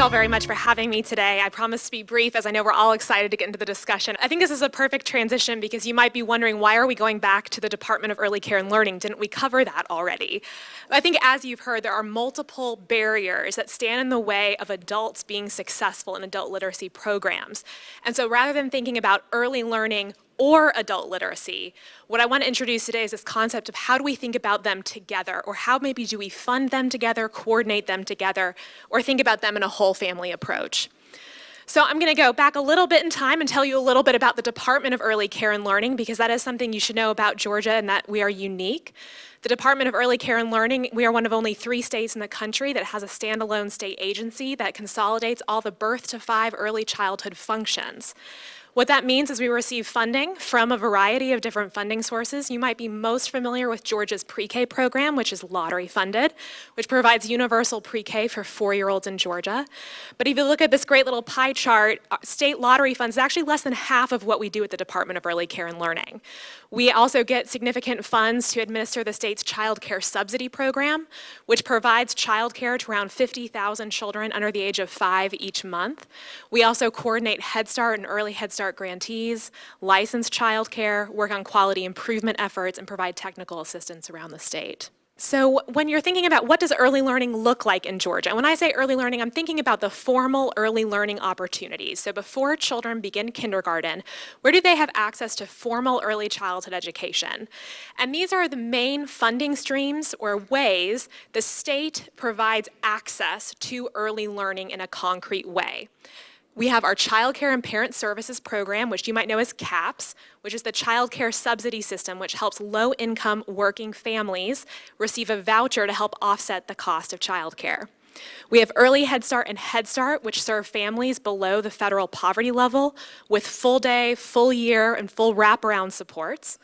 you all very much for having me today. I promise to be brief, as I know we're all excited to get into the discussion. I think this is a perfect transition because you might be wondering, why are we going back to the Department of Early Care and Learning? Didn't we cover that already? I think, as you've heard, there are multiple barriers that stand in the way of adults being successful in adult literacy programs. And so rather than thinking about early learning or adult literacy, what I want to introduce today is this concept of how do we think about them together, or how maybe do we fund them together, coordinate them together, or think about them in a whole family approach. So I'm going to go back a little bit in time and tell you a little bit about the Department of Early Care and Learning, because that is something you should know about Georgia and that we are unique. The Department of Early Care and Learning, we are one of only 3 states in the country that has a standalone state agency that consolidates all the birth to 5 early childhood functions. What that means is we receive funding from a variety of different funding sources. You might be most familiar with Georgia's pre-K program, which is lottery funded, which provides universal pre-K for 4-year-olds in Georgia. But if you look at this great little pie chart, state lottery funds is actually less than half of what we do at the Department of Early Care and Learning. We also get significant funds to administer the state's child care subsidy program, which provides child care to around 50,000 children under the age of 5 each month. We also coordinate Head Start and early Head Start grantees, license child care, work on quality improvement efforts, and provide technical assistance around the state. So when you're thinking about what does early learning look like in Georgia, and when I say early learning, I'm thinking about the formal early learning opportunities. So before children begin kindergarten, where do they have access to formal early childhood education? And these are the main funding streams or ways the state provides access to early learning in a concrete way. We have our Child Care and Parent Services Program, which you might know as CAPS, which is the child care subsidy system, which helps low-income working families receive a voucher to help offset the cost of child care. We have Early Head Start and Head Start, which serve families below the federal poverty level with full day, full year, and full wraparound supports.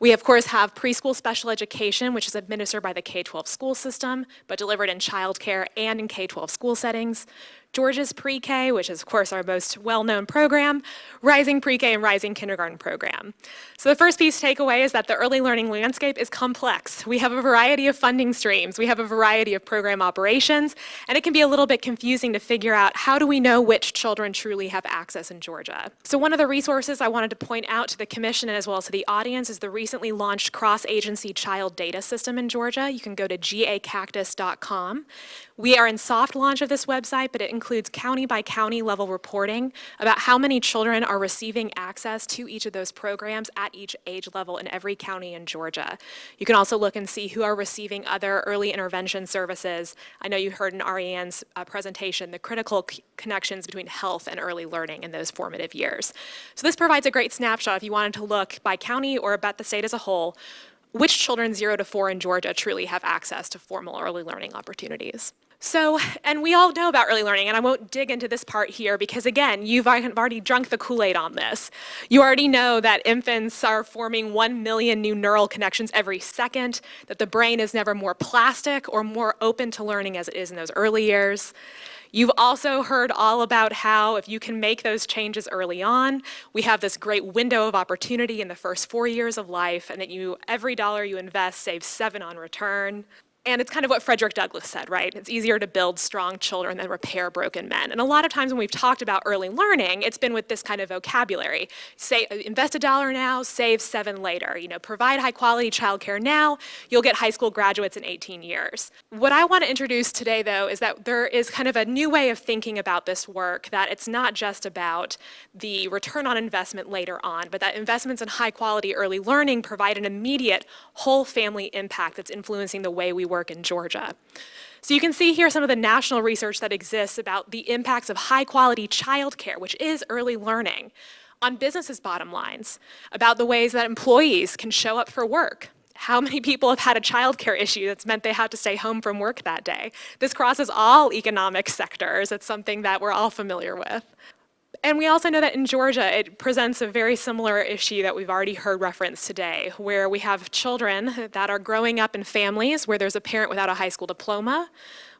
We, of course, have preschool special education, which is administered by the K-12 school system, but delivered in child care and in K-12 school settings. Georgia's pre-K, which is, of course, our most well-known program, Rising Pre-K and Rising Kindergarten program. So the first piece takeaway is that the early learning landscape is complex. We have a variety of funding streams, we have a variety of program operations, and it can be a little bit confusing to figure out how do we know which children truly have access in Georgia. So one of the resources I wanted to point out to the Commission and as well as to the audience is the recently launched cross-agency child data system in Georgia. You can go to gacactus.com. We are in soft launch of this website, but it includes county by county level reporting about how many children are receiving access to each of those programs at each age level in every county in Georgia. You can also look and see who are receiving other early intervention services. I know you heard in Ariane's presentation the critical connections between health and early learning in those formative years. So this provides a great snapshot if you wanted to look by county or about the state as a whole, which children 0 to 4 in Georgia truly have access to formal early learning opportunities. So, and we all know about early learning, and I won't dig into this part here because, again, you've already drunk the Kool-Aid on this. You already know that infants are forming 1 million new neural connections every second, that the brain is never more plastic or more open to learning as it is in those early years. You've also heard all about how if you can make those changes early on, we have this great window of opportunity in the first 4 years of life, and that every dollar you invest saves 7 on return. And it's kind of what Frederick Douglass said, right? It's easier to build strong children than repair broken men. And a lot of times when we've talked about early learning, it's been with this kind of vocabulary. Say, invest $1 now, save 7 later. You know, provide high quality childcare now, you'll get high school graduates in 18 years. What I want to introduce today, though, is that there is kind of a new way of thinking about this work, that it's not just about the return on investment later on, but that investments in high quality early learning provide an immediate whole family impact that's influencing the way we work in Georgia. So you can see here some of the national research that exists about the impacts of high quality childcare, which is early learning, on businesses' bottom lines, about the ways that employees can show up for work. How many people have had a childcare issue that's meant they had to stay home from work that day? This crosses all economic sectors. It's something that we're all familiar with. And we also know that in Georgia, it presents a very similar issue that we've already heard referenced today, where we have children that are growing up in families where there's a parent without a high school diploma,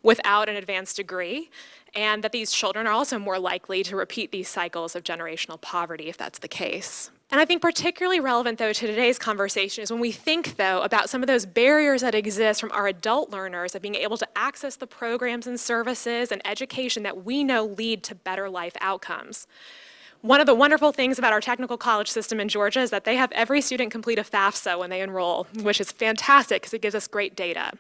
without an advanced degree, and that these children are also more likely to repeat these cycles of generational poverty if that's the case. And I think particularly relevant, though, to today's conversation is when we think, though, about some of those barriers that exist from our adult learners of being able to access the programs and services and education that we know lead to better life outcomes. One of the wonderful things about our technical college system in Georgia is that they have every student complete a FAFSA when they enroll, which is fantastic because it gives us great data.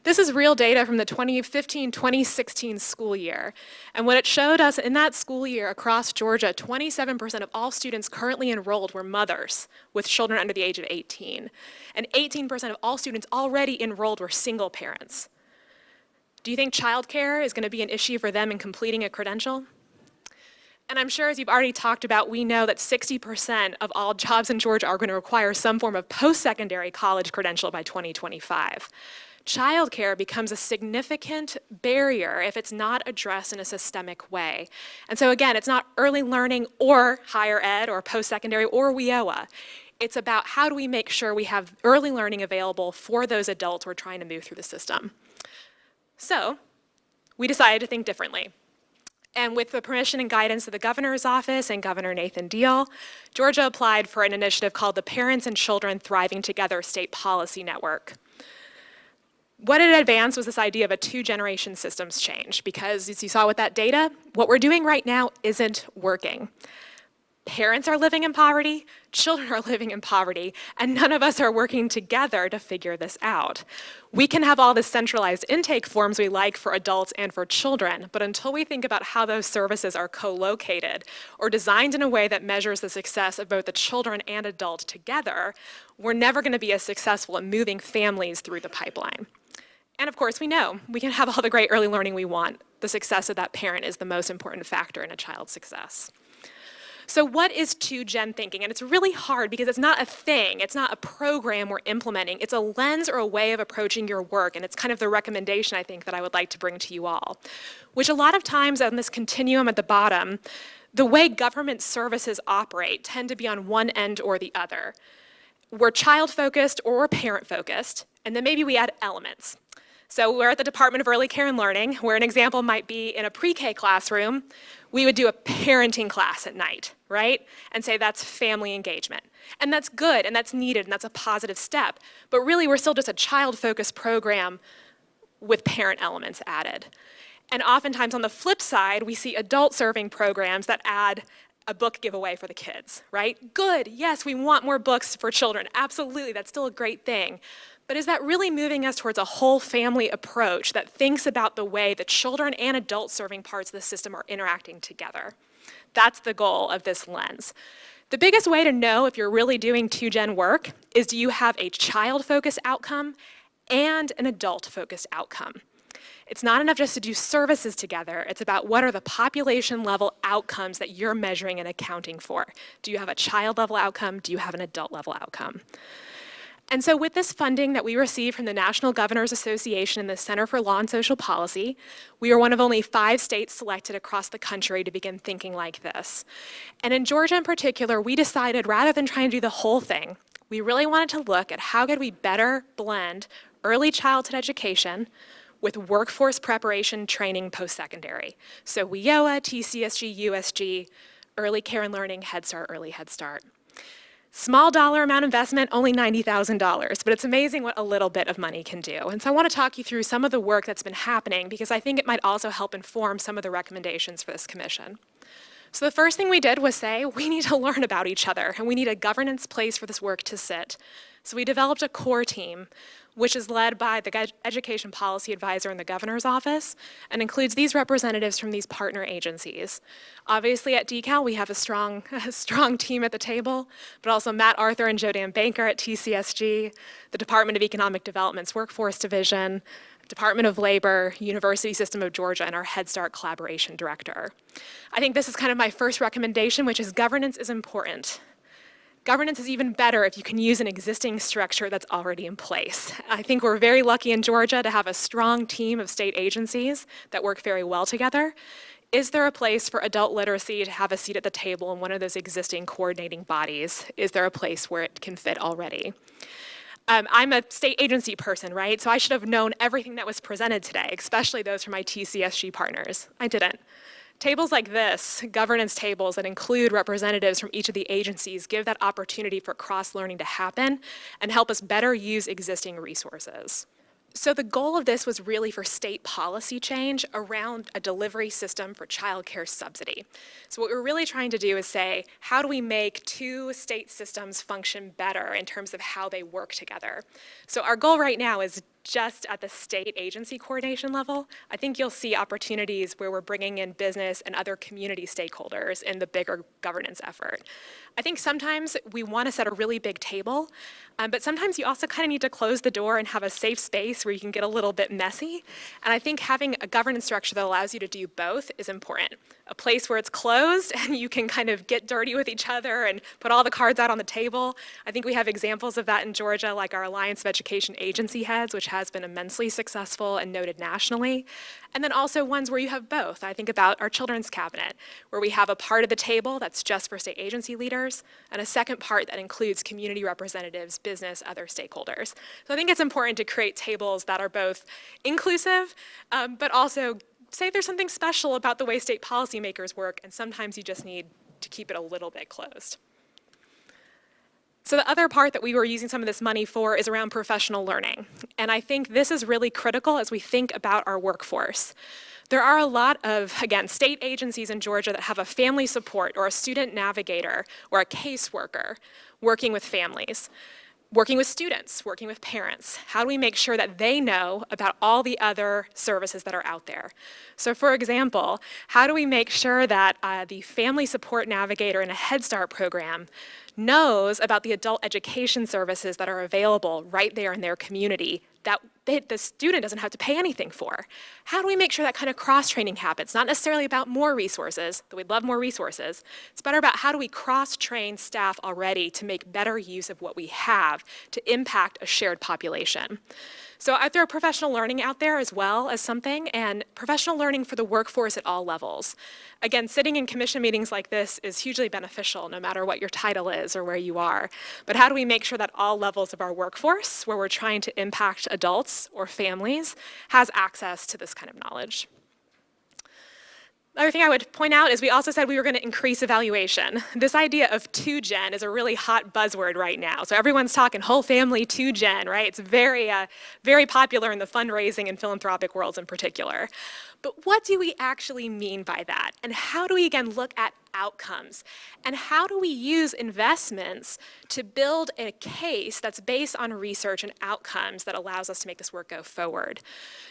This is real data from the 2015-2016 school year. And what it showed us in that school year across Georgia, 27% of all students currently enrolled were mothers with children under the age of 18. And 18% of all students already enrolled were single parents. Do you think childcare is going to be an issue for them in completing a credential? And I'm sure, as you've already talked about, we know that 60% of all jobs in Georgia are going to require some form of post-secondary college credential by 2025. Childcare becomes a significant barrier if it's not addressed in a systemic way. And so again, it's not early learning or higher ed or post-secondary or WIOA. It's about how do we make sure we have early learning available for those adults we're trying to move through the system. So we decided to think differently. And with the permission and guidance of the governor's office and Governor Nathan Deal, Georgia applied for an initiative called the Parents and Children Thriving Together State Policy Network. What it advanced was this idea of a two-generation systems change, because as you saw with that data, what we're doing right now isn't working. Parents are living in poverty, children are living in poverty, and none of us are working together to figure this out. We can have all the centralized intake forms we like for adults and for children, but until we think about how those services are co-located or designed in a way that measures the success of both the children and adults together, we're never going to be as successful at moving families through the pipeline. And of course, we know we can have all the great early learning we want. The success of that parent is the most important factor in a child's success. So what is two-gen thinking? And it's really hard because it's not a thing. It's not a program we're implementing. It's a lens or a way of approaching your work. And it's kind of the recommendation, I think, that I would like to bring to you all, which a lot of times on this continuum at the bottom, the way government services operate tend to be on one end or the other. We're child-focused or we're parent-focused, and then maybe we add elements. So we're at the Department of Early Care and Learning, where an example might be in a pre-K classroom, we would do a parenting class at night, right? And say that's family engagement. And that's good, and that's needed, and that's a positive step. But really, we're still just a child-focused program with parent elements added. And oftentimes on the flip side, we see adult-serving programs that add a book giveaway for the kids, right? Good, yes, we want more books for children. Absolutely, that's still a great thing. But is that really moving us towards a whole family approach that thinks about the way the children and adult serving parts of the system are interacting together? That's the goal of this lens. The biggest way to know if you're really doing two-gen work is, do you have a child-focused outcome and an adult-focused outcome? It's not enough just to do services together. It's about what are the population-level outcomes that you're measuring and accounting for. Do you have a child-level outcome? Do you have an adult-level outcome? And so with this funding that we received from the National Governors Association and the Center for Law and Social Policy, we are one of only 5 states selected across the country to begin thinking like this. And in Georgia in particular, we decided rather than trying to do the whole thing, we really wanted to look at how could we better blend early childhood education with workforce preparation training post-secondary. So WIOA, TCSG, USG, Early Care and Learning, Head Start, Early Head Start. Small dollar amount investment, only $90,000, but it's amazing what a little bit of money can do. And so I want to talk you through some of the work that's been happening because I think it might also help inform some of the recommendations for this commission. So the first thing we did was say, we need to learn about each other and we need a governance place for this work to sit. So we developed a core team, which is led by the Education Policy Advisor in the Governor's Office and includes these representatives from these partner agencies. Obviously at DeKalb, we have a strong team at the table, but also Matt Arthur and Jodan Banker at TCSG, the Department of Economic Development's Workforce Division, Department of Labor, University System of Georgia, and our Head Start Collaboration Director. I think this is kind of my first recommendation, which is governance is important. Governance is even better if you can use an existing structure that's already in place. I think we're very lucky in Georgia to have a strong team of state agencies that work very well together. Is there a place for adult literacy to have a seat at the table in one of those existing coordinating bodies? Is there a place where it can fit already? I'm a state agency person, right? So I should have known everything that was presented today, especially those from my TCSG partners. I didn't. Tables like this, governance tables that include representatives from each of the agencies, give that opportunity for cross-learning to happen and help us better use existing resources. So the goal of this was really for state policy change around a delivery system for child care subsidy. So what we're really trying to do is say, how do we make two state systems function better in terms of how they work together? So our goal right now is just at the state agency coordination level. I think you'll see opportunities where we're bringing in business and other community stakeholders in the bigger governance effort. I think sometimes we want to set a really big table, but sometimes you also kind of need to close the door and have a safe space where you can get a little bit messy. And I think having a governance structure that allows you to do both is important. A place where it's closed and you can kind of get dirty with each other and put all the cards out on the table. I think we have examples of that in Georgia, like our Alliance of Education Agency Heads, which has been immensely successful and noted nationally. And then also ones where you have both. I think about our Children's Cabinet, where we have a part of the table that's just for state agency leaders, and a second part that includes community representatives, business, other stakeholders. So I think it's important to create tables that are both inclusive, but also say there's something special about the way state policymakers work, and sometimes you just need to keep it a little bit closed. So the other part that we were using some of this money for is around professional learning. And I think this is really critical as we think about our workforce. There are a lot of, again, state agencies in Georgia that have a family support or a student navigator or a caseworker working with families, working with students, working with parents. How do we make sure that they know about all the other services that are out there? So for example, how do we make sure that the family support navigator in a Head Start program knows about the adult education services that are available right there in their community that the student doesn't have to pay anything for? How do we make sure that kind of cross-training happens? Not necessarily about more resources, though we'd love more resources. It's better about how do we cross-train staff already to make better use of what we have to impact a shared population. So I throw professional learning out there as well as something, and professional learning for the workforce at all levels. Again, sitting in commission meetings like this is hugely beneficial no matter what your title is or where you are. But how do we make sure that all levels of our workforce, where we're trying to impact adults or families, has access to this kind of knowledge? The other thing I would point out is we also said we were going to increase evaluation. This idea of 2-gen is a really hot buzzword right now. So everyone's talking whole family 2-gen, right? It's very, very popular in the fundraising and philanthropic worlds in particular. But what do we actually mean by that? And how do we, again, look at outcomes? And how do we use investments to build a case that's based on research and outcomes that allows us to make this work go forward?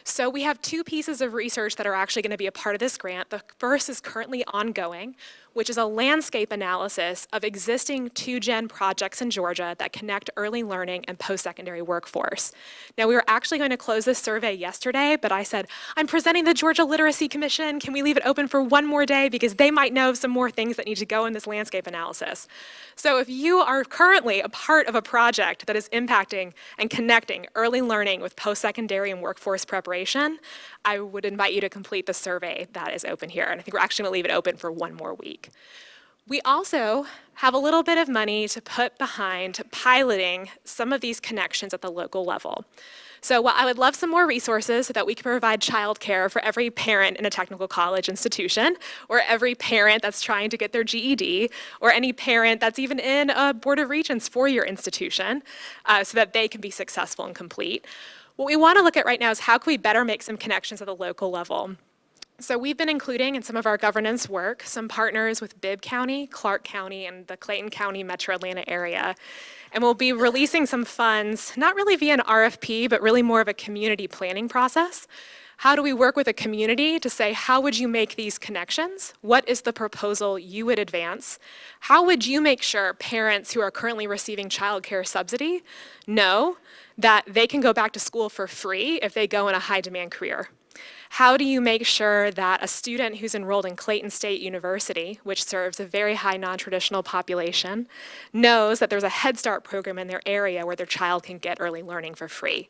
So we have two pieces of research that are actually going to be a part of this grant. The first is currently ongoing, which is a landscape analysis of existing 2-gen projects in Georgia that connect early learning and post-secondary workforce. Now, we were actually going to close this survey yesterday, but I said, I'm presenting the Georgia Literacy Commission. Can we leave it open for one more day? Because they might know of some more things that need to go in this landscape analysis. So if you are currently a part of a project that is impacting and connecting early learning with post-secondary and workforce preparation, I would invite you to complete the survey that is open here. And I think we're actually going to leave it open for one more week. We also have a little bit of money to put behind piloting some of these connections at the local level. So while I would love some more resources so that we can provide childcare for every parent in a technical college institution, or every parent that's trying to get their GED, or any parent that's even in a Board of Regents four-year institution, so that they can be successful and complete. What we want to look at right now is how can we better make some connections at the local level. So we've been including in some of our governance work some partners with Bibb County, Clark County, and the Clayton County Metro Atlanta area. And we'll be releasing some funds, not really via an RFP, but really more of a community planning process. How do we work with a community to say, how would you make these connections? What is the proposal you would advance? How would you make sure parents who are currently receiving child care subsidy know that they can go back to school for free if they go in a high demand career? How do you make sure that a student who's enrolled in Clayton State University, which serves a very high non-traditional population, knows that there's a Head Start program in their area where their child can get early learning for free?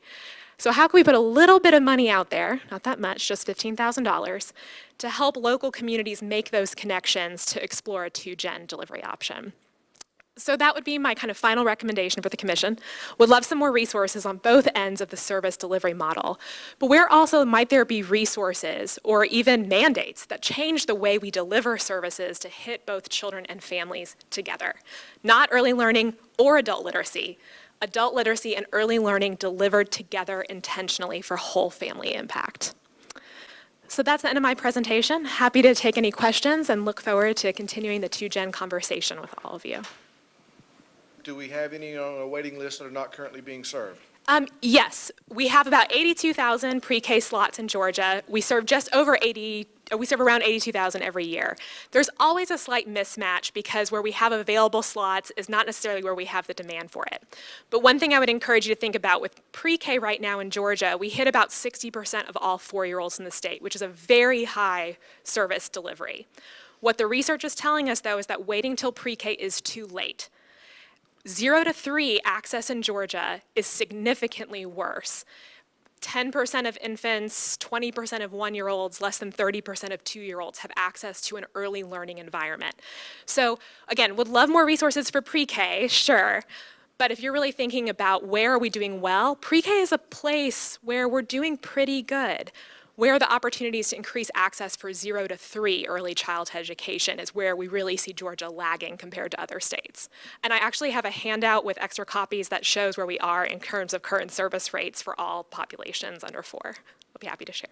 So how can we put a little bit of money out there, not that much, just $15,000, to help local communities make those connections to explore a 2-gen delivery option? So that would be my kind of final recommendation for the commission. Would love some more resources on both ends of the service delivery model. But where also might there be resources or even mandates that change the way we deliver services to hit both children and families together? Not early learning or adult literacy. Adult literacy and early learning delivered together intentionally for whole family impact. So that's the end of my presentation. Happy to take any questions and look forward to continuing the 2Gen conversation with all of you. Do we have any on a waiting list that are not currently being served? Yes, we have about 82,000 pre-K slots in Georgia. We serve around 82,000 every year. There's always a slight mismatch because where we have available slots is not necessarily where we have the demand for it. But one thing I would encourage you to think about with pre-K right now in Georgia, we hit about 60% of all 4-year-olds in the state, which is a very high service delivery. What the research is telling us, though, is that waiting till pre-K is too late. 0 to 3 access in Georgia is significantly worse. 10% of infants, 20% of 1-year-olds, less than 30% of 2-year-olds have access to an early learning environment. So again, would love more resources for pre-K, sure. But if you're really thinking about where are we doing well, pre-K is a place where we're doing pretty good. Where are the opportunities to increase access for 0 to 3 early childhood education is where we really see Georgia lagging compared to other states. And I actually have a handout with extra copies that shows where we are in terms of current service rates for all populations under 4. I'll be happy to share.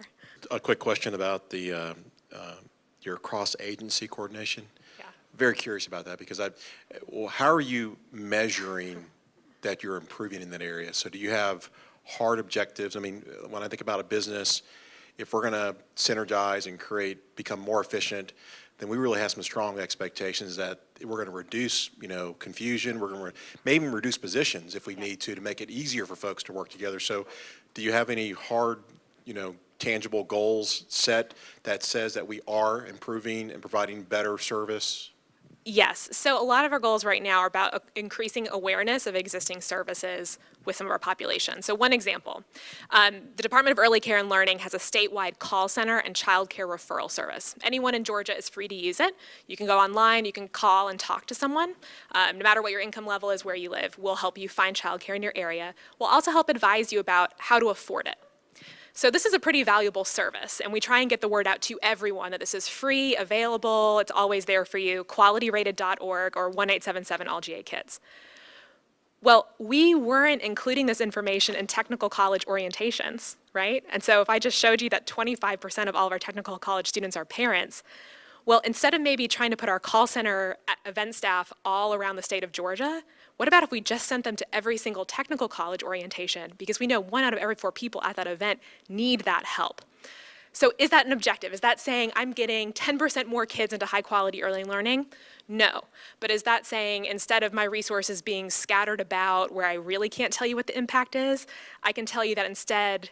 A quick question about the your cross-agency coordination. Yeah. Very curious about that because how are you measuring that you're improving in that area? So do you have hard objectives? I mean, when I think about a business, if we're going to synergize and become more efficient, then we really have some strong expectations that we're going to reduce, confusion. We're going to maybe reduce positions if we need to make it easier for folks to work together. So, do you have any hard, tangible goals set that says that we are improving and providing better service? Yes, so a lot of our goals right now are about increasing awareness of existing services with some of our population. So one example, the Department of Early Care and Learning has a statewide call center and child care referral service. Anyone in Georgia is free to use it. You can go online, you can call and talk to someone. No matter what your income level is, where you live, we'll help you find child care in your area. We'll also help advise you about how to afford it. So this is a pretty valuable service, and we try and get the word out to everyone that this is free, available, it's always there for you, qualityrated.org or 1-877-ALL-GA-KIDS. Well, we weren't including this information in technical college orientations, right? And so if I just showed you that 25% of all of our technical college students are parents, well, instead of maybe trying to put our call center event staff all around the state of Georgia, what about if we just sent them to every single technical college orientation? Because we know 1 out of every 4 people at that event need that help. So is that an objective? Is that saying I'm getting 10% more kids into high quality early learning? No. But is that saying instead of my resources being scattered about where I really can't tell you what the impact is, I can tell you that instead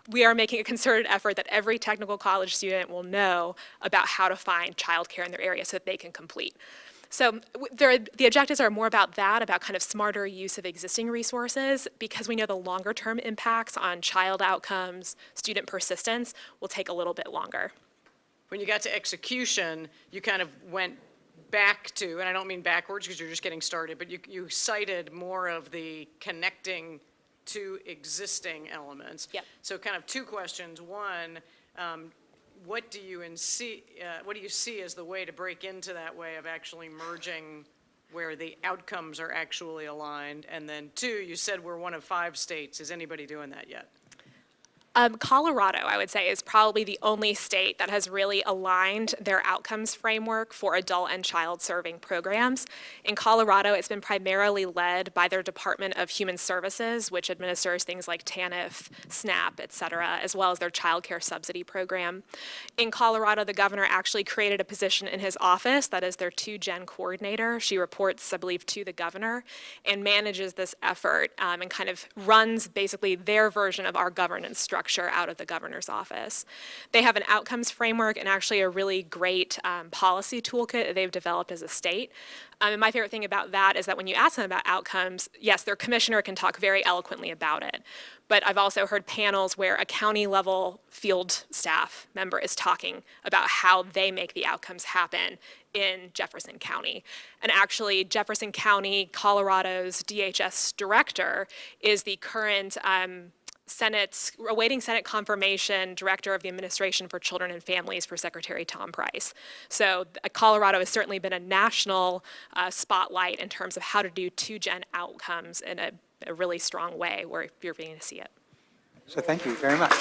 we are making a concerted effort that every technical college student will know about how to find childcare in their area so that they can complete. So the objectives are more about that, about kind of smarter use of existing resources, because we know the longer term impacts on child outcomes, student persistence will take a little bit longer. When you got to execution, you kind of went back to, and I don't mean backwards because you're just getting started, but you cited more of the connecting to existing elements. Yep. So kind of 2 questions. One, what do you see as the way to break into that way of actually merging where the outcomes are actually aligned? And then 2, you said we're one of 5 states. Is anybody doing that yet? Colorado, I would say, is probably the only state that has really aligned their outcomes framework for adult and child serving programs. In Colorado, it's been primarily led by their Department of Human Services, which administers things like TANF, SNAP, et cetera, as well as their child care subsidy program. In Colorado, the governor actually created a position in his office that is their 2Gen coordinator. She reports, I believe, to the governor and manages this effort and kind of runs basically their version of our governance structure structure out of the governor's office. They have an outcomes framework and actually a really great policy toolkit that they've developed as a state. And my favorite thing about that is that when you ask them about outcomes, yes, their commissioner can talk very eloquently about it. But I've also heard panels where a county level field staff member is talking about how they make the outcomes happen in Jefferson County. And actually, Jefferson County, Colorado's DHS director is the current awaiting Senate confirmation director of the Administration for Children and Families for Secretary Tom Price. So Colorado has certainly been a national spotlight in terms of how to do 2-gen outcomes in a really strong way where you're beginning to see it. So thank you very much.